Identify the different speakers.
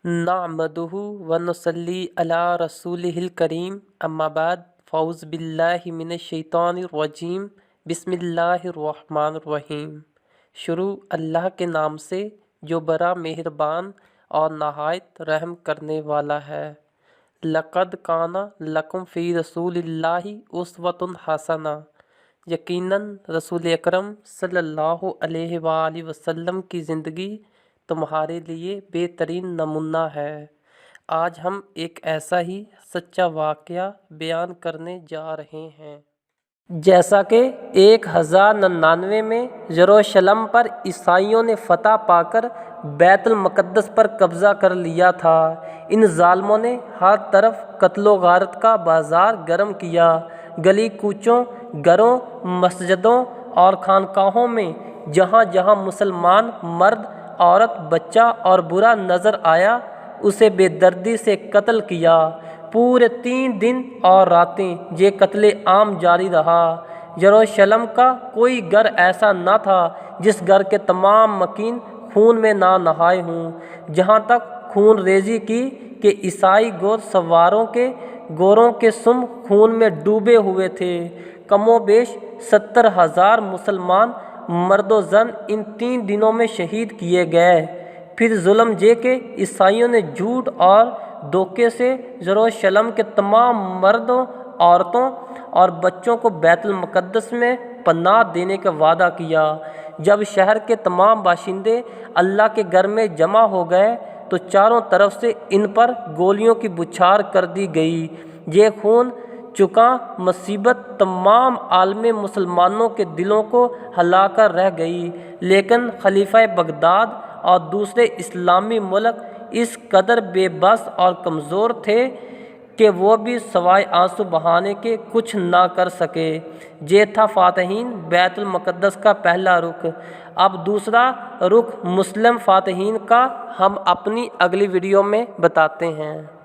Speaker 1: नअमदुहु व नुसल्ली अला रसूलिहिल करीम अम्मा बाद फ़ऊज़ बिल्लाहि मिनश शैतानिर रजीम बिस्मिल्लाहिर रहमानिर रहीम। शुरू अल्लाह के नाम से जो बड़ा मेहरबान और नहायत रहम करने वाला है। लक़द काना लकुम फ़ी रसूलिल्लाहि उस्वतुन हसना। यकीनन रसूल अकरम सल्लल्लाहु अलैहि वसल्लम की ज़िंदगी तुम्हारे लिए बेहतरीन नमूना है। आज हम एक ऐसा ही सच्चा वाक़या बयान करने जा रहे हैं। जैसा कि 1099 में यरूशलेम पर ईसाइयों ने फतह पाकर बैतुल मुक़द्दस पर कब्ज़ा कर लिया था। इन ज़ालिमों ने हर तरफ कत्लो गारत का बाज़ार गर्म किया। गली कूचों, घरों, मस्जिदों और खानकाहों में जहाँ जहाँ मुसलमान मर्द, औरत, बच्चा और बुरा नज़र आया उसे बेदर्दी से कत्ल किया। पूरे 3 दिन और रातें ये कत्ले आम जारी रहा। यरूशलेम का कोई घर ऐसा न था जिस घर के तमाम मकीन खून में ना नहाए हों। जहाँ तक खून रेजी की कि ईसाई गोर सवारों के गोरों के सुम खून में डूबे हुए थे। कमोबेश 70,000 मुसलमान मर्दो जन इन 3 दिनों में शहीद किए गए। फिर जुल्म जे के ईसाइयों ने झूठ और धोखे से यरूशलेम के तमाम मर्दों, औरतों और बच्चों को बैतुल मुक़द्दस में पनाह देने का वादा किया। जब शहर के तमाम बाशिंदे अल्लाह के घर में जमा हो गए तो चारों तरफ से इन पर गोलियों की बौछार कर दी गई। ये खून चुका मुसीबत तमाम आलमी मुसलमानों के दिलों को हिलाकर रह गई। लेकिन खलीफा बगदाद और दूसरे इस्लामी मुल्क इस कदर बेबस और कमज़ोर थे कि वो भी सवाए आंसू बहाने के कुछ ना कर सके। ये था फ़ातिहीन बैतुल मुक़द्दस का पहला रुख। अब दूसरा रुख मुस्लिम फ़ातिहीन का हम अपनी अगली वीडियो में बताते हैं।